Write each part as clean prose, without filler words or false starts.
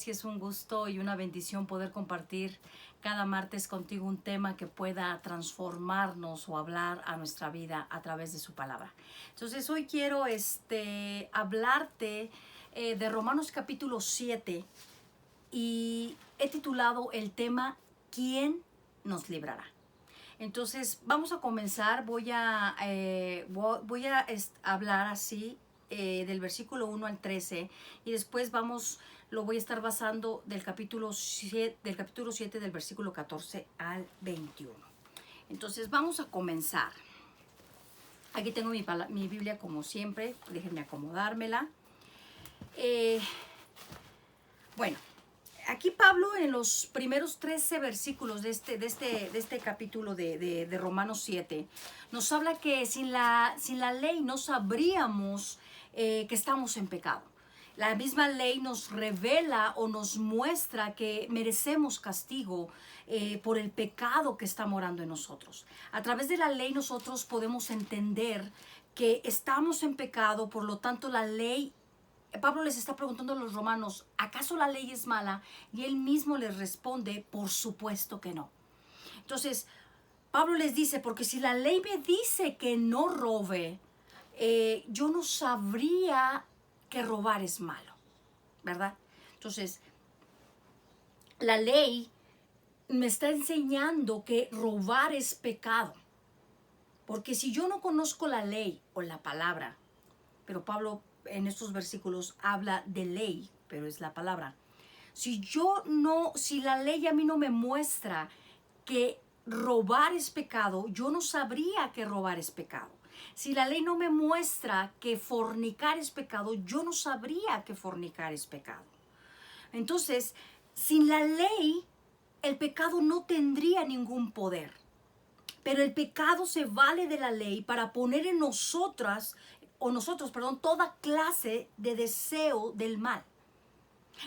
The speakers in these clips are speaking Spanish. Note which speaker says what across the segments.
Speaker 1: Sí, es un gusto y una bendición poder compartir cada martes contigo un tema que pueda transformarnos o hablar a nuestra vida a través de su palabra. Entonces hoy quiero hablarte de Romanos capítulo 7 y he titulado el tema ¿Quién nos librará? Entonces vamos a comenzar, voy a hablar así del versículo 1 al 13 y después lo voy a estar basando del capítulo 7 del versículo 14 al 21. Entonces vamos a comenzar. Aquí tengo mi Biblia como siempre, déjenme acomodármela. Bueno, aquí Pablo en los primeros 13 versículos de este capítulo de Romanos 7 nos habla que sin la ley no sabríamos que estamos en pecado. La misma ley nos revela o nos muestra que merecemos castigo por el pecado que está morando en nosotros. A través de la ley nosotros podemos entender que estamos en pecado, por lo tanto la ley, Pablo les está preguntando a los romanos, ¿acaso la ley es mala? Y él mismo les responde, por supuesto que no. Entonces, Pablo les dice, porque si la ley me dice que no robe, yo no sabría que robar es malo, ¿verdad? Entonces, la ley me está enseñando que robar es pecado. Porque si yo no conozco la ley o la palabra, pero Pablo en estos versículos habla de ley, pero es la palabra. Si la ley a mí no me muestra que robar es pecado, yo no sabría que robar es pecado. Si la ley no me muestra que fornicar es pecado, yo no sabría que fornicar es pecado. Entonces, sin la ley, el pecado no tendría ningún poder. Pero el pecado se vale de la ley para poner en nosotros, toda clase de deseo del mal.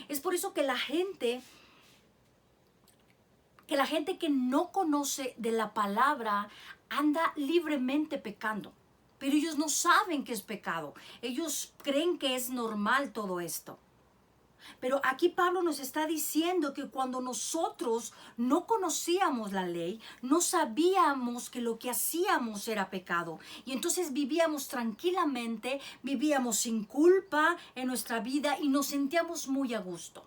Speaker 1: Es por eso que la gente que no conoce de la palabra anda libremente pecando. Pero ellos no saben que es pecado. Ellos creen que es normal todo esto. Pero aquí Pablo nos está diciendo que cuando nosotros no conocíamos la ley, no sabíamos que lo que hacíamos era pecado. Y entonces vivíamos tranquilamente, vivíamos sin culpa en nuestra vida y nos sentíamos muy a gusto.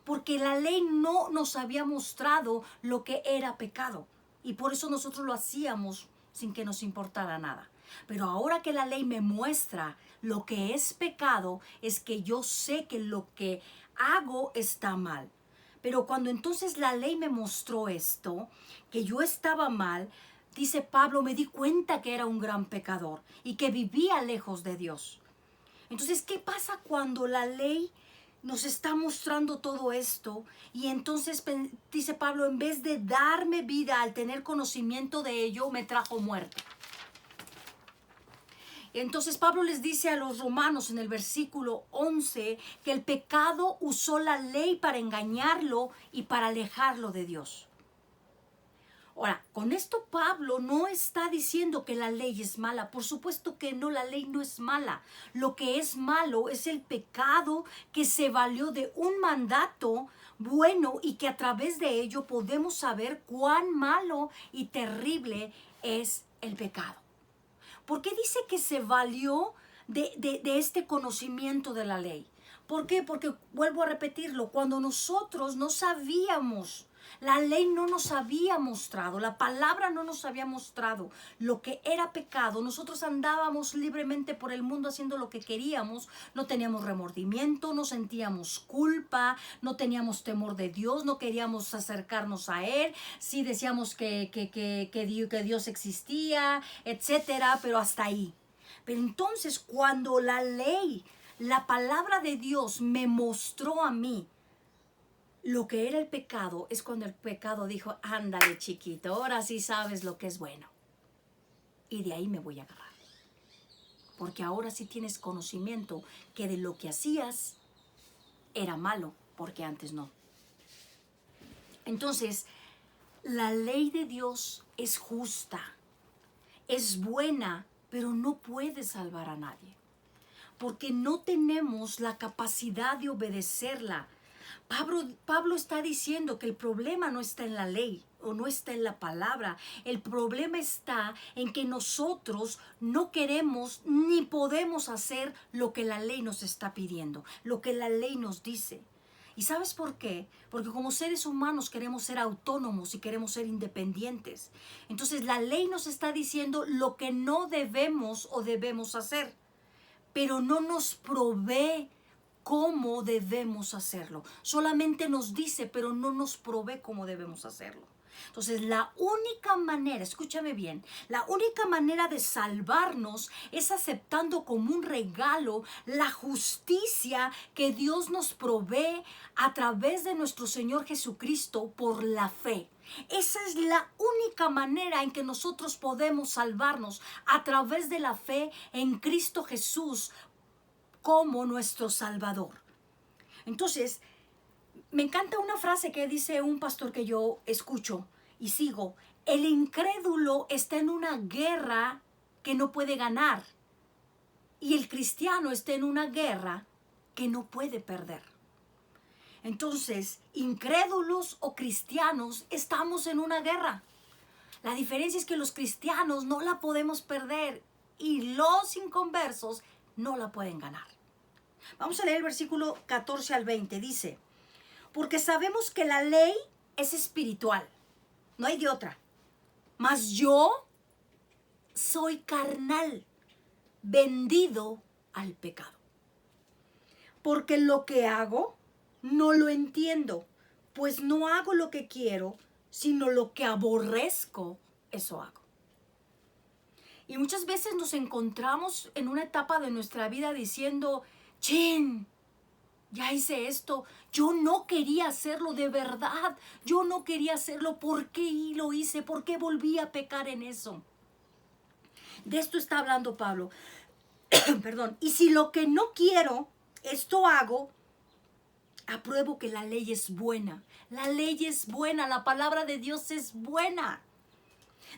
Speaker 1: Porque la ley no nos había mostrado lo que era pecado. Y por eso nosotros lo hacíamos sin que nos importara nada. Pero ahora que la ley me muestra lo que es pecado, es que yo sé que lo que hago está mal. Pero cuando entonces la ley me mostró esto, que yo estaba mal, dice Pablo, me di cuenta que era un gran pecador y que vivía lejos de Dios. Entonces, ¿qué pasa cuando la ley nos está mostrando todo esto? Y entonces dice Pablo, en vez de darme vida al tener conocimiento de ello, me trajo muerte. Entonces Pablo les dice a los romanos en el versículo 11 que el pecado usó la ley para engañarlo y para alejarlo de Dios. Ahora, con esto Pablo no está diciendo que la ley es mala. Por supuesto que no, la ley no es mala. Lo que es malo es el pecado que se valió de un mandato bueno y que a través de ello podemos saber cuán malo y terrible es el pecado. ¿Por qué dice que se valió de este conocimiento de la ley? ¿Por qué? Porque, vuelvo a repetirlo, cuando nosotros no sabíamos, la ley no nos había mostrado, la palabra no nos había mostrado lo que era pecado, nosotros andábamos libremente por el mundo haciendo lo que queríamos, no teníamos remordimiento, no sentíamos culpa, no teníamos temor de Dios, no queríamos acercarnos a Él, sí decíamos que Dios existía, etcétera, pero hasta ahí. Pero entonces cuando la ley, la palabra de Dios me mostró a mí lo que era el pecado, es cuando el pecado dijo, ándale chiquito, ahora sí sabes lo que es bueno. Y de ahí me voy a agarrar. Porque ahora sí tienes conocimiento que de lo que hacías era malo, porque antes no. Entonces, la ley de Dios es justa, es buena, pero no puede salvar a nadie. Porque no tenemos la capacidad de obedecerla. Pablo está diciendo que el problema no está en la ley o no está en la palabra. El problema está en que nosotros no queremos ni podemos hacer lo que la ley nos está pidiendo, lo que la ley nos dice. ¿Y sabes por qué? Porque como seres humanos queremos ser autónomos y queremos ser independientes. Entonces la ley nos está diciendo lo que no debemos o debemos hacer, pero no nos provee cómo debemos hacerlo. Solamente nos dice, pero no nos provee cómo debemos hacerlo. Entonces, la única manera, escúchame bien, la única manera de salvarnos es aceptando como un regalo la justicia que Dios nos provee a través de nuestro Señor Jesucristo por la fe. Esa es la única manera en que nosotros podemos salvarnos, a través de la fe en Cristo Jesús como nuestro Salvador. Entonces, me encanta una frase que dice un pastor que yo escucho y sigo: el incrédulo está en una guerra que no puede ganar y el cristiano está en una guerra que no puede perder. Entonces, incrédulos o cristianos estamos en una guerra. La diferencia es que los cristianos no la podemos perder y los inconversos no la pueden ganar. Vamos a leer el versículo 14 al 20. Dice: porque sabemos que la ley es espiritual, no hay de otra. Mas yo soy carnal, vendido al pecado. Porque lo que hago no lo entiendo, pues no hago lo que quiero, sino lo que aborrezco, eso hago. Y muchas veces nos encontramos en una etapa de nuestra vida diciendo: chin, ya hice esto, yo no quería hacerlo de verdad, yo no quería hacerlo, ¿por qué lo hice? ¿Por qué volví a pecar en eso? De esto está hablando Pablo. Perdón. Y si lo que no quiero, esto hago, apruebo que la ley es buena. La ley es buena, la palabra de Dios es buena.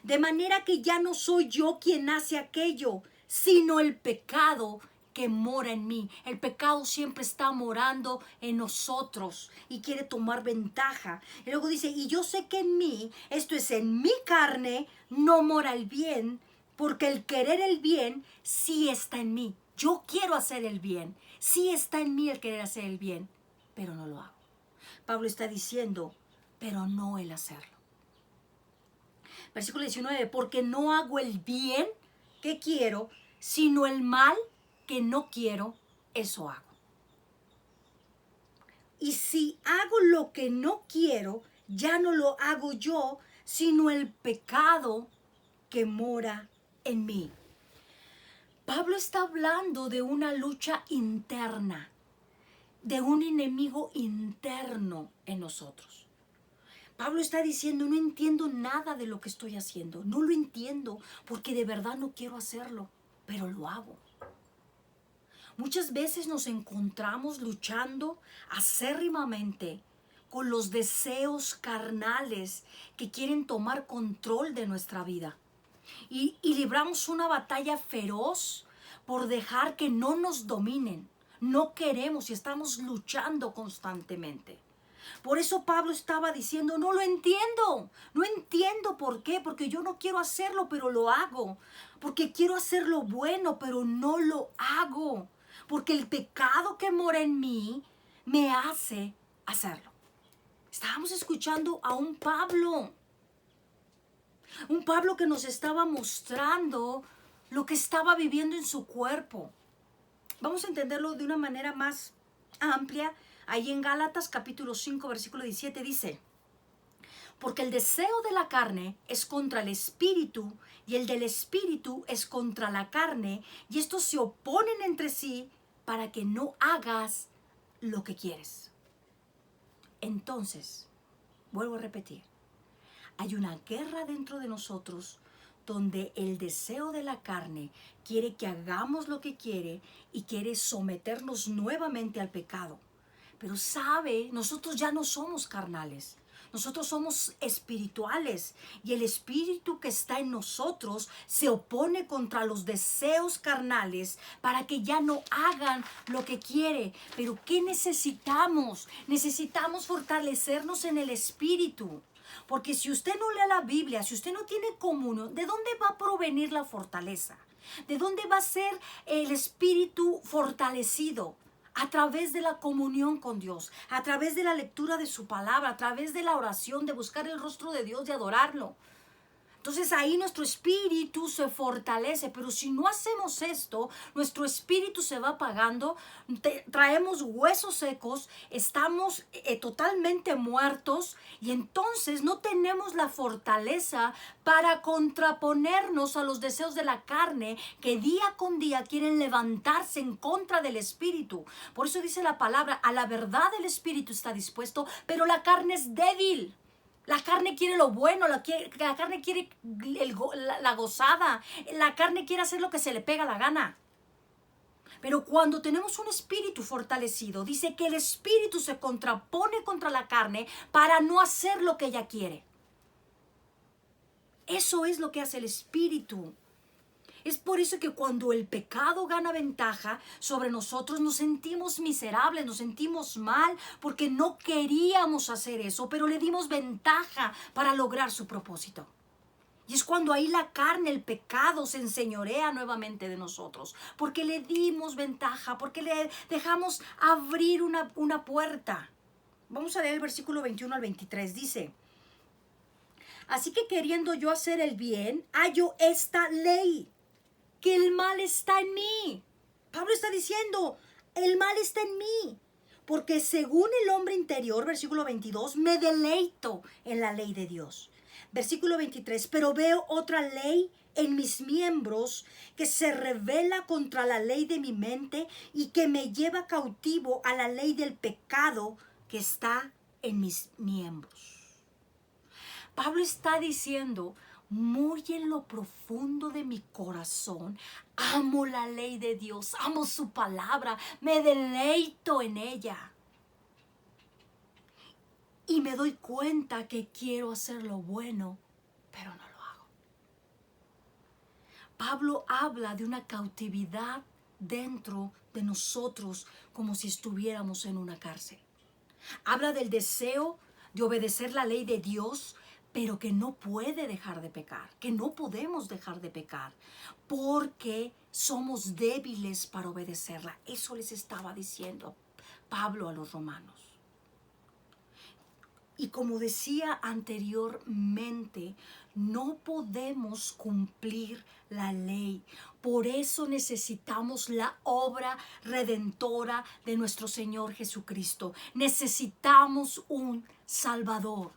Speaker 1: De manera que ya no soy yo quien hace aquello, sino el pecado que mora en mí. El pecado siempre está morando en nosotros y quiere tomar ventaja. Y luego dice: y yo sé que en mí, esto es, en mi carne, no mora el bien, porque el querer el bien sí está en mí. Yo quiero hacer el bien, sí está en mí el querer hacer el bien, pero no lo hago. Pablo está diciendo, pero no el hacerlo. Versículo 19, porque no hago el bien que quiero, sino el mal que no quiero, eso hago. Y si hago lo que no quiero, ya no lo hago yo, sino el pecado que mora en mí. Pablo está hablando de una lucha interna, de un enemigo interno en nosotros. Pablo está diciendo: no entiendo nada de lo que estoy haciendo, no lo entiendo porque de verdad no quiero hacerlo, pero lo hago. Muchas veces nos encontramos luchando acérrimamente con los deseos carnales que quieren tomar control de nuestra vida. Y libramos una batalla feroz por dejar que no nos dominen. No queremos y estamos luchando constantemente. Por eso Pablo estaba diciendo: no lo entiendo, no entiendo por qué, porque yo no quiero hacerlo, pero lo hago, porque quiero hacer lo bueno, pero no lo hago, porque el pecado que mora en mí me hace hacerlo. Estábamos escuchando a un Pablo que nos estaba mostrando lo que estaba viviendo en su cuerpo. Vamos a entenderlo de una manera más amplia. Ahí en Gálatas capítulo 5 versículo 17 dice: porque el deseo de la carne es contra el espíritu y el del espíritu es contra la carne, y estos se oponen entre sí para que no hagas lo que quieres. Entonces, vuelvo a repetir, hay una guerra dentro de nosotros donde el deseo de la carne quiere que hagamos lo que quiere y quiere someternos nuevamente al pecado. Pero sabe, nosotros ya no somos carnales. Nosotros somos espirituales y el espíritu que está en nosotros se opone contra los deseos carnales para que ya no hagan lo que quiere. Pero ¿qué necesitamos? Necesitamos fortalecernos en el espíritu. Porque si usted no lee la Biblia, si usted no tiene comunión, ¿de dónde va a provenir la fortaleza? ¿De dónde va a ser el espíritu fortalecido? A través de la comunión con Dios, a través de la lectura de su palabra, a través de la oración, de buscar el rostro de Dios, de adorarlo. Entonces ahí nuestro espíritu se fortalece, pero si no hacemos esto, nuestro espíritu se va apagando, traemos huesos secos, estamos totalmente muertos y entonces no tenemos la fortaleza para contraponernos a los deseos de la carne que día con día quieren levantarse en contra del espíritu. Por eso dice la palabra, a la verdad el espíritu está dispuesto, pero la carne es débil. La carne quiere lo bueno, la carne quiere la gozada, la carne quiere hacer lo que se le pega la gana. Pero cuando tenemos un espíritu fortalecido, dice que el espíritu se contrapone contra la carne para no hacer lo que ella quiere. Eso es lo que hace el espíritu. Es por eso que cuando el pecado gana ventaja sobre nosotros nos sentimos miserables, nos sentimos mal porque no queríamos hacer eso, pero le dimos ventaja para lograr su propósito. Y es cuando ahí la carne, el pecado se enseñorea nuevamente de nosotros, porque le dimos ventaja, porque le dejamos abrir una puerta. Vamos a leer el versículo 21 al 23, dice: así que queriendo yo hacer el bien, hallo esta ley, que el mal está en mí. Pablo está diciendo, el mal está en mí. Porque según el hombre interior, versículo 22, me deleito en la ley de Dios. Versículo 23, pero veo otra ley en mis miembros que se revela contra la ley de mi mente y que me lleva cautivo a la ley del pecado que está en mis miembros. Pablo está diciendo, muy en lo profundo de mi corazón, amo la ley de Dios, amo su palabra, me deleito en ella. Y me doy cuenta que quiero hacer lo bueno, pero no lo hago. Pablo habla de una cautividad dentro de nosotros como si estuviéramos en una cárcel. Habla del deseo de obedecer la ley de Dios, pero que no puede dejar de pecar, que no podemos dejar de pecar, porque somos débiles para obedecerla. Eso les estaba diciendo Pablo a los romanos. Y como decía anteriormente, no podemos cumplir la ley. Por eso necesitamos la obra redentora de nuestro Señor Jesucristo. Necesitamos un Salvador.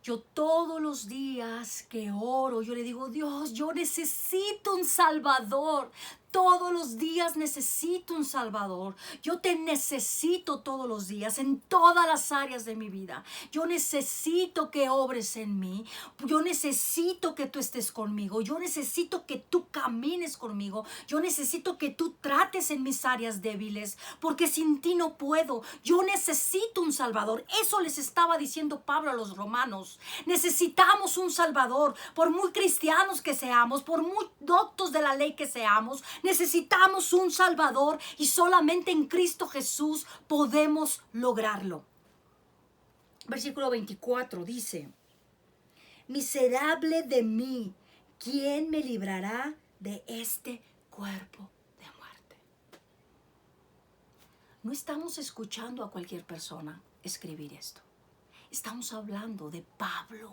Speaker 1: Yo todos los días que oro, yo le digo, Dios, yo necesito un Salvador. Todos los días necesito un Salvador. Yo te necesito todos los días en todas las áreas de mi vida. Yo necesito que obres en mí. Yo necesito que tú estés conmigo. Yo necesito que tú camines conmigo. Yo necesito que tú trates en mis áreas débiles, porque sin ti no puedo. Yo necesito un Salvador. Eso les estaba diciendo Pablo a los romanos. Necesitamos un Salvador. Por muy cristianos que seamos, por muy doctos de la ley que seamos, necesitamos un Salvador y solamente en Cristo Jesús podemos lograrlo. Versículo 24 dice: miserable de mí, ¿quién me librará de este cuerpo de muerte? No estamos escuchando a cualquier persona escribir esto. Estamos hablando de Pablo.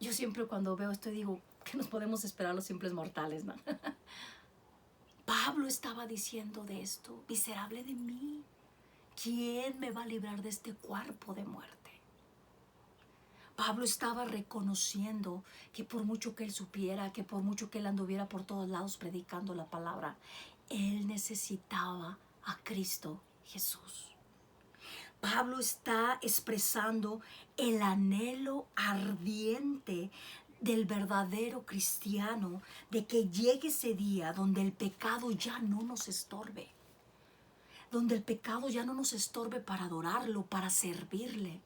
Speaker 1: Yo siempre cuando veo esto digo, ¿qué nos podemos esperar los simples mortales, no? Pablo estaba diciendo de esto, miserable de mí, ¿quién me va a librar de este cuerpo de muerte? Pablo estaba reconociendo que por mucho que él supiera, que por mucho que él anduviera por todos lados predicando la palabra, él necesitaba a Cristo Jesús. Pablo está expresando el anhelo ardiente del verdadero cristiano de que llegue ese día donde el pecado ya no nos estorbe. donde el pecado ya no nos estorbe para adorarlo, para servirle.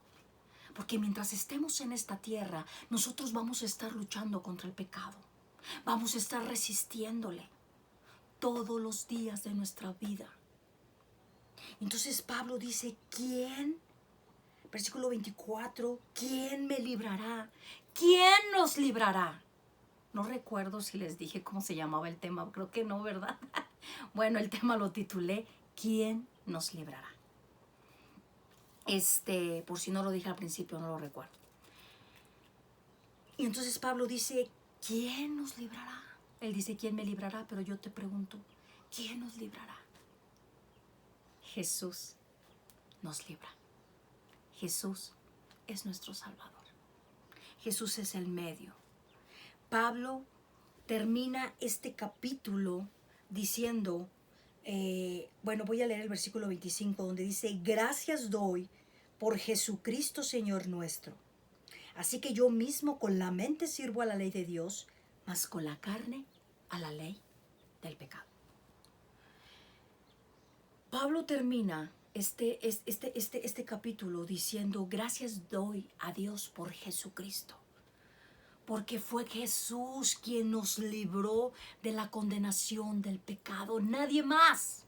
Speaker 1: Porque mientras estemos en esta tierra, nosotros vamos a estar luchando contra el pecado. Vamos a estar resistiéndole todos los días de nuestra vida. Entonces Pablo dice, ¿quién? Versículo 24, ¿quién me librará? ¿Quién nos librará? No recuerdo si les dije cómo se llamaba el tema, creo que no, ¿verdad? Bueno, el tema lo titulé, ¿quién nos librará? Por si no lo dije al principio, no lo recuerdo. Y entonces Pablo dice, ¿quién nos librará? Él dice, ¿quién me librará? Pero yo te pregunto, ¿quién nos librará? Jesús nos libra. Jesús es nuestro Salvador. Jesús es el medio. Pablo termina este capítulo diciendo, voy a leer el versículo 25, donde dice, gracias doy por Jesucristo Señor nuestro. Así que yo mismo con la mente sirvo a la ley de Dios, mas con la carne a la ley del pecado. Pablo termina este capítulo diciendo, gracias doy a Dios por Jesucristo. Porque fue Jesús quien nos libró de la condenación del pecado, nadie más.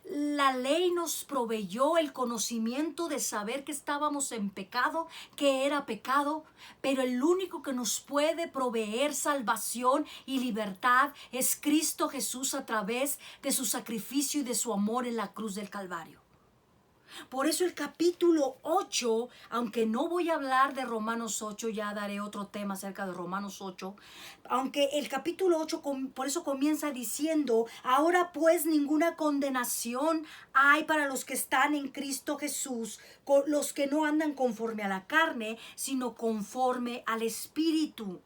Speaker 1: La ley nos proveyó el conocimiento de saber que estábamos en pecado, que era pecado, pero el único que nos puede proveer salvación y libertad es Cristo Jesús a través de su sacrificio y de su amor en la cruz del Calvario. Por eso el capítulo 8, aunque no voy a hablar de Romanos 8, ya daré otro tema acerca de Romanos 8, aunque el capítulo 8 por eso comienza diciendo, ahora pues ninguna condenación hay para los que están en Cristo Jesús, los que no andan conforme a la carne, sino conforme al Espíritu.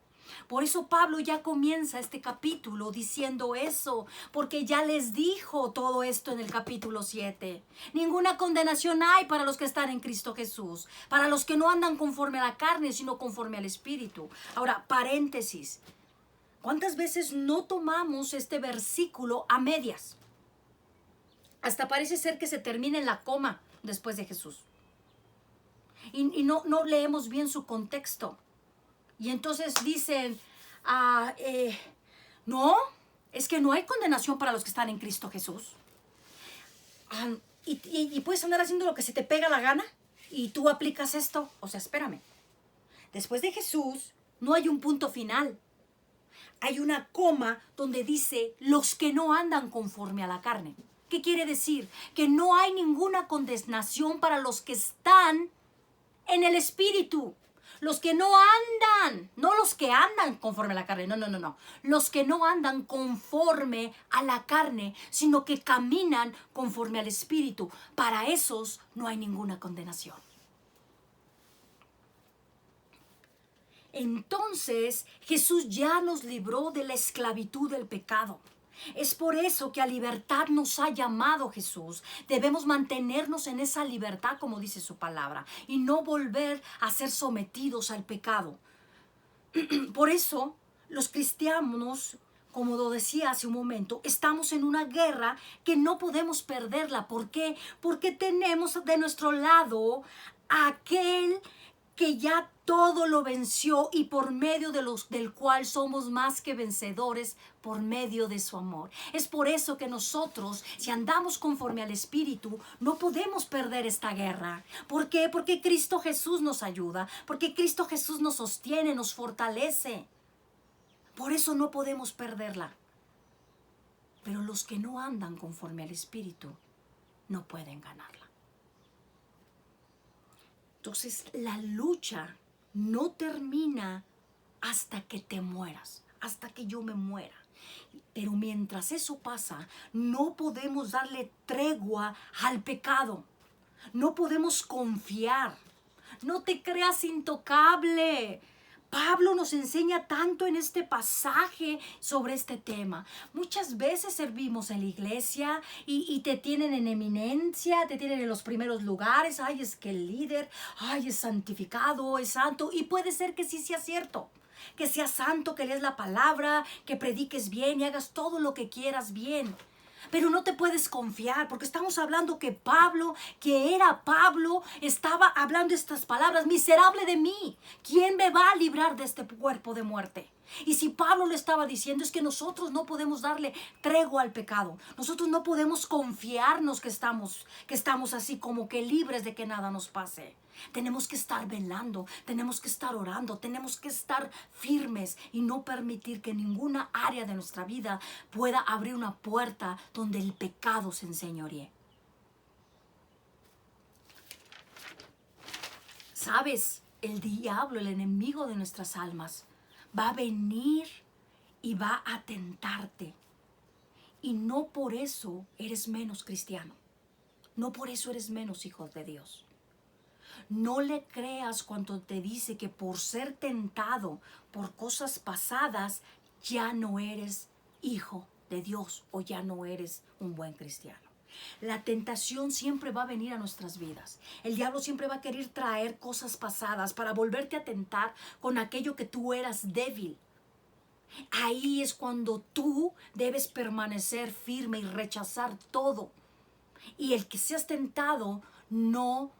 Speaker 1: Por eso Pablo ya comienza este capítulo diciendo eso, porque ya les dijo todo esto en el capítulo 7. Ninguna condenación hay para los que están en Cristo Jesús, para los que no andan conforme a la carne, sino conforme al Espíritu. Ahora, paréntesis. ¿Cuántas veces no tomamos este versículo a medias? Hasta parece ser que se termina en la coma después de Jesús. Y no leemos bien su contexto. Y entonces dicen, no, es que no hay condenación para los que están en Cristo Jesús. Y puedes andar haciendo lo que se te pega la gana y tú aplicas esto. O sea, espérame. Después de Jesús no hay un punto final. Hay una coma donde dice los que no andan conforme a la carne. ¿Qué quiere decir? Que no hay ninguna condenación para los que están en el Espíritu. Los que no andan, no los que andan conforme a la carne, no. Los que no andan conforme a la carne, sino que caminan conforme al Espíritu. Para esos no hay ninguna condenación. Entonces, Jesús ya nos libró de la esclavitud del pecado. Es por eso que a libertad nos ha llamado Jesús. Debemos mantenernos en esa libertad, como dice su palabra, y no volver a ser sometidos al pecado. Por eso, los cristianos, como lo decía hace un momento, estamos en una guerra que no podemos perderla. ¿Por qué? Porque tenemos de nuestro lado a aquel que ya todo lo venció y por medio del cual somos más que vencedores por medio de su amor. Es por eso que nosotros, si andamos conforme al Espíritu, no podemos perder esta guerra. ¿Por qué? Porque Cristo Jesús nos ayuda, porque Cristo Jesús nos sostiene, nos fortalece. Por eso no podemos perderla. Pero los que no andan conforme al Espíritu no pueden ganarla. Entonces, la lucha no termina hasta que te mueras, hasta que yo me muera. Pero mientras eso pasa, no podemos darle tregua al pecado. No podemos confiar. No te creas intocable. Pablo nos enseña tanto en este pasaje sobre este tema. Muchas veces servimos en la iglesia y te tienen en eminencia, te tienen en los primeros lugares. Ay, es que el líder, ay, es santificado, es santo. Y puede ser que sí sea cierto, que seas santo, que lees la palabra, que prediques bien y hagas todo lo que quieras bien. Pero no te puedes confiar, porque estamos hablando que Pablo, que era Pablo, estaba hablando estas palabras: miserable de mí, ¿quién me va a librar de este cuerpo de muerte? Y si Pablo le estaba diciendo, es que nosotros no podemos darle tregua al pecado. Nosotros no podemos confiarnos que estamos así como que libres de que nada nos pase. Tenemos que estar velando, tenemos que estar orando, tenemos que estar firmes y no permitir que ninguna área de nuestra vida pueda abrir una puerta donde el pecado se enseñoree. ¿Sabes? El diablo, el enemigo de nuestras almas, va a venir y va a tentarte. Y no por eso eres menos cristiano. No por eso eres menos hijo de Dios. No le creas cuando te dice que por ser tentado por cosas pasadas ya no eres hijo de Dios o ya no eres un buen cristiano. La tentación siempre va a venir a nuestras vidas. El diablo siempre va a querer traer cosas pasadas para volverte a tentar con aquello que tú eras débil. Ahí es cuando tú debes permanecer firme y rechazar todo. Y el que seas tentado no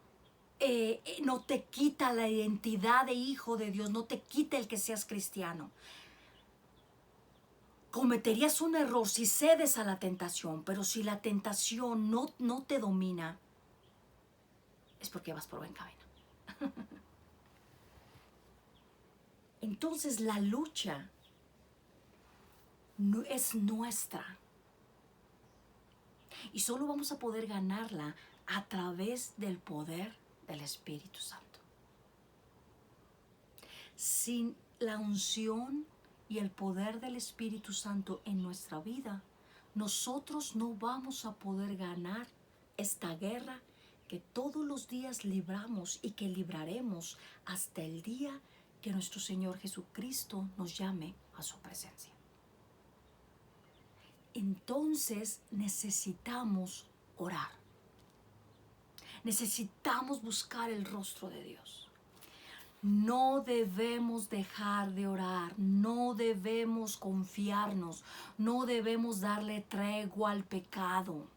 Speaker 1: te quita la identidad de hijo de Dios, no te quita el que seas cristiano. Cometerías un error si cedes a la tentación, pero si la tentación no te domina, es porque vas por buen camino. Entonces la lucha no es nuestra. Y solo vamos a poder ganarla a través del poder del Espíritu Santo. Sin la unción y el poder del Espíritu Santo en nuestra vida, nosotros no vamos a poder ganar esta guerra que todos los días libramos y que libraremos hasta el día que nuestro Señor Jesucristo nos llame a su presencia. Entonces necesitamos orar. Necesitamos buscar el rostro de Dios. No debemos dejar de orar, no debemos confiarnos, no debemos darle tregua al pecado.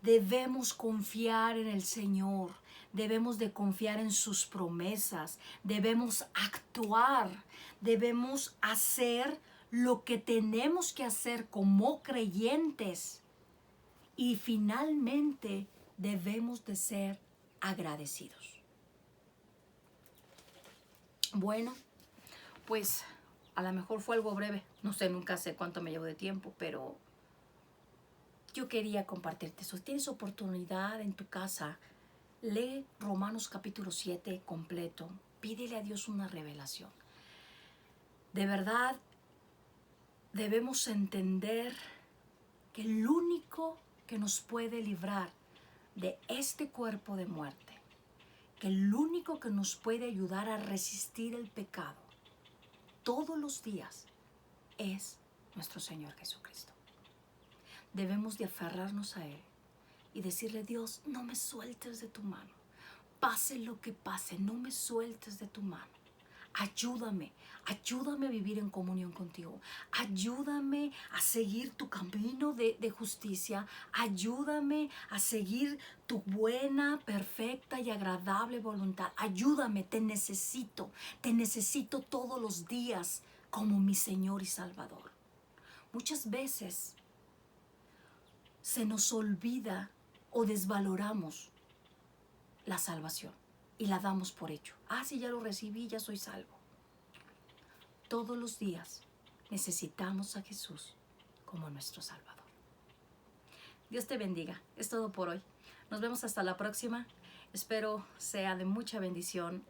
Speaker 1: Debemos confiar en el Señor, debemos de confiar en sus promesas, debemos actuar, debemos hacer lo que tenemos que hacer como creyentes y finalmente debemos de ser agradecidos. Bueno, pues a lo mejor fue algo breve, no sé, nunca sé cuánto me llevo de tiempo, pero yo quería compartirte eso. Tienes oportunidad en tu casa, lee Romanos capítulo 7 completo, pídele a Dios una revelación. De verdad, debemos entender que el único que nos puede librar de este cuerpo de muerte, que el único que nos puede ayudar a resistir el pecado todos los días es nuestro Señor Jesucristo. Debemos de aferrarnos a Él y decirle: Dios, no me sueltes de tu mano. Pase lo que pase, no me sueltes de tu mano. Ayúdame a vivir en comunión contigo. Ayúdame a seguir tu camino de justicia. Ayúdame a seguir tu buena, perfecta y agradable voluntad. Ayúdame, te necesito todos los días como mi Señor y Salvador. Muchas veces se nos olvida o desvaloramos la salvación y la damos por hecho. Sí, ya lo recibí, ya soy salvo. Todos los días necesitamos a Jesús como nuestro Salvador. Dios te bendiga. Es todo por hoy. Nos vemos hasta la próxima. Espero sea de mucha bendición